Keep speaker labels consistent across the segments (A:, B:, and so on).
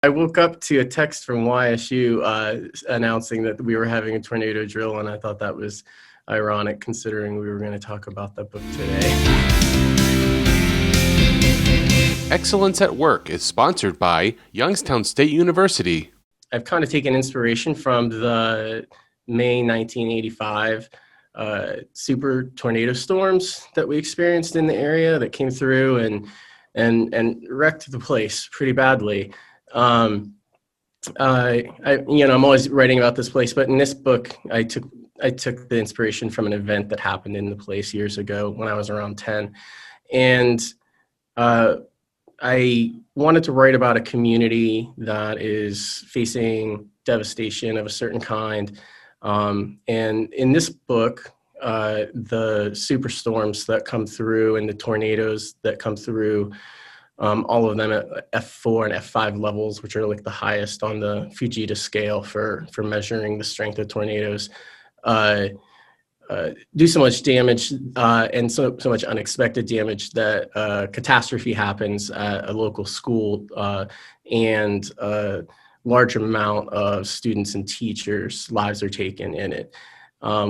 A: I woke up to a text from YSU announcing that we were having a tornado drill, and I thought that was ironic considering we were going to talk about that book today.
B: Excellence at Work is sponsored by Youngstown State University.
A: I've kind of taken inspiration from the May 1985 super tornado storms that we experienced in the area that came through and wrecked the place pretty badly. I'm always writing about this place, but in this book, I took the inspiration from an event that happened in the place years ago when I was around 10. And I wanted to write about a community that is facing devastation of a certain kind. And in this book, the superstorms that come through and the tornadoes that come through, all of them at F4 and F5 levels, which are like the highest on the Fujita scale for measuring the strength of tornadoes, do so much damage and so much unexpected damage that catastrophe happens at a local school and a large amount of students and teachers' lives are taken in it,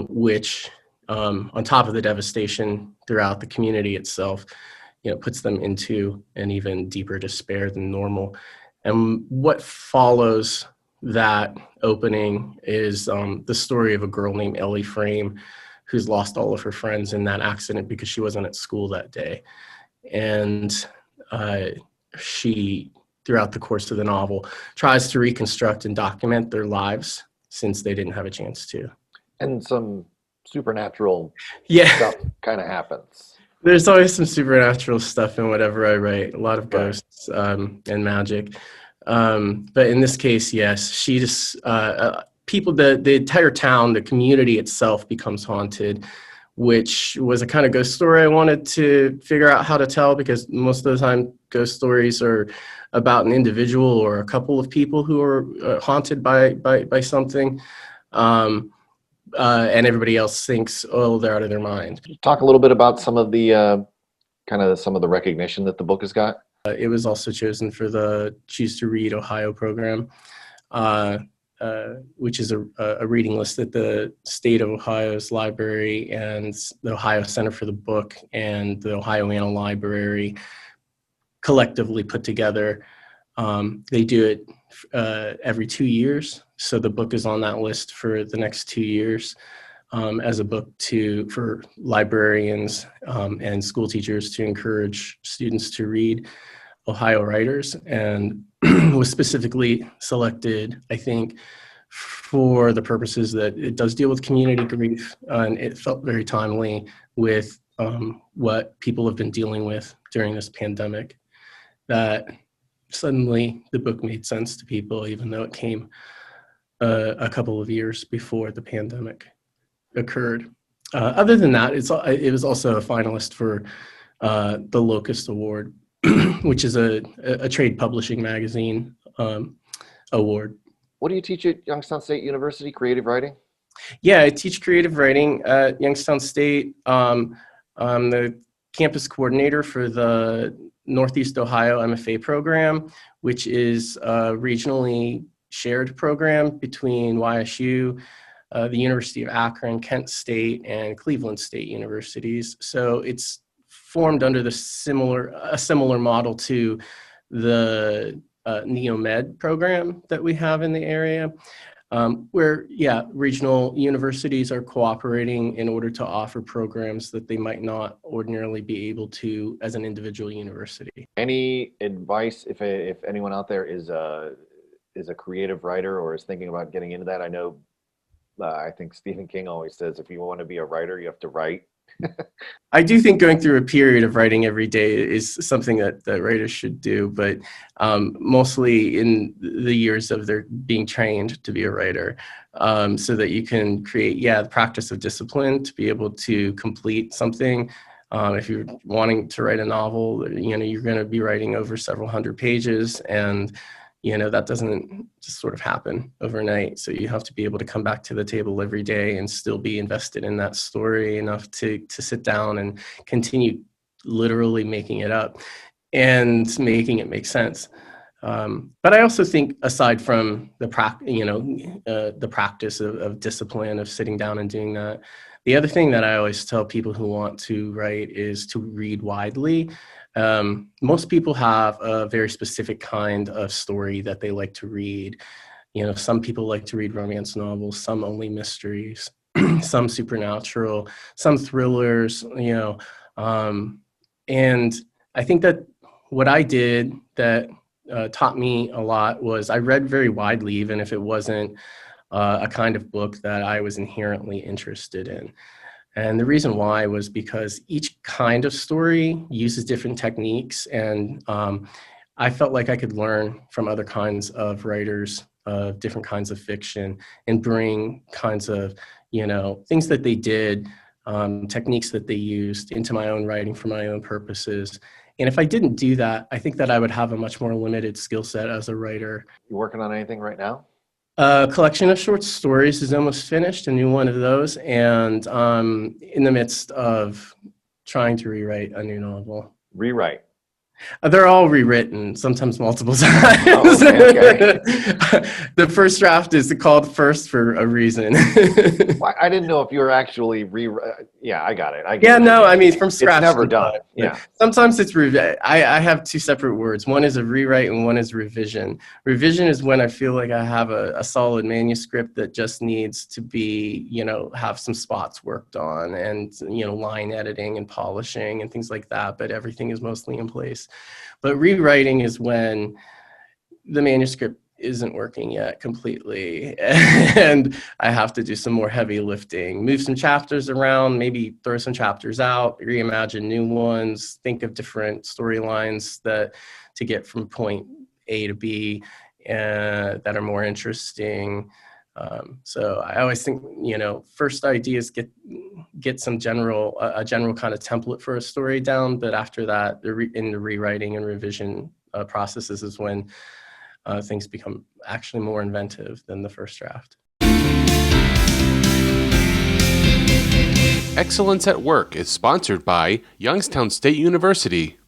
A: which on top of the devastation throughout the community itself, puts them into an even deeper despair than normal. And what follows that opening is the story of a girl named Ellie Frame, who's lost all of her friends in that accident because she wasn't at school that day. And she, throughout the course of the novel, tries to reconstruct and document their lives since they didn't have a chance to. And
C: some supernatural stuff kind of happens.
A: There's always some supernatural stuff in whatever I write, a lot of ghosts and magic. But in this case, yes, she just, people, the entire town, the community itself becomes haunted, which was a kind of ghost story I wanted to figure out how to tell, because most of the time ghost stories are about an individual or a couple of people who are haunted by something. And everybody else thinks, oh, they're out of their mind.
C: Talk a little bit about some of the some of the recognition that the book has got.
A: It was also chosen for the Choose to Read Ohio program, which is a reading list that the state of Ohio's library and the Ohio Center for the Book and the Ohio Anna Library collectively put together. They do it every 2 years. So the book is on that list for the next 2 years as a book for librarians and school teachers to encourage students to read Ohio writers, and was specifically selected, I think, for the purposes that it does deal with community grief, and it felt very timely with what people have been dealing with during this pandemic, that suddenly the book made sense to people, even though it came a couple of years before the pandemic occurred. Other than that, it was also a finalist for the Locust Award, which is a trade publishing magazine award.
C: What do you teach at Youngstown State University, creative writing?
A: Yeah, I teach creative writing at Youngstown State. I'm the campus coordinator for the Northeast Ohio MFA program, which is a regionally shared program between YSU, the University of Akron, Kent State, and Cleveland State Universities. So it's formed under a similar model to the NeoMed program that we have in the area, where, regional universities are cooperating in order to offer programs that they might not ordinarily be able to as an individual university.
C: Any advice if anyone out there is a creative writer or is thinking about getting into that? I know, I think Stephen King always says, if you want to be a writer, you have to write.
A: I do think going through a period of writing every day is something that writers should do, but mostly in the years of their being trained to be a writer, so that you can create, the practice of discipline to be able to complete something. If you're wanting to write a novel, you're going to be writing over several hundred pages, and that doesn't just sort of happen overnight. So you have to be able to come back to the table every day and still be invested in that story enough to sit down and continue literally making it up and making it make sense. But I also think, aside from the practice of discipline, of sitting down and doing that, the other thing that I always tell people who want to write is to read widely. Most people have a very specific kind of story that they like to read. Some people like to read romance novels, some only mysteries, some supernatural, some thrillers, and I think that what I did that taught me a lot was I read very widely, even if it wasn't a kind of book that I was inherently interested in. And the reason why was because each kind of story uses different techniques, and I felt like I could learn from other kinds of writers of different kinds of fiction and bring kinds of, things that they did, techniques that they used into my own writing for my own purposes. And if I didn't do that, I think that I would have a much more limited skill set as a writer.
C: You working on anything right now?
A: A collection of short stories is almost finished, a new one of those, and in the midst of trying to rewrite a new novel.
C: Rewrite.
A: They're all rewritten, sometimes multiple times.
C: Oh, okay.
A: The first draft is called first for a reason.
C: Well, I didn't know if you were actually Yeah, I got it.
A: I mean, from scratch.
C: It's never done. Yeah.
A: Sometimes it's I have two separate words. One is a rewrite and one is revision. Revision is when I feel like I have a solid manuscript that just needs to be, have some spots worked on and, line editing and polishing and things like that, but everything is mostly in place. But rewriting is when the manuscript isn't working yet completely, and I have to do some more heavy lifting, move some chapters around, maybe throw some chapters out, reimagine new ones, think of different storylines to get from point A to B that are more interesting. So I always think, first ideas get some a general kind of template for a story down, but after that, in the rewriting and revision processes is when things become actually more inventive than the first draft.
B: Excellence at Work is sponsored by Youngstown State University.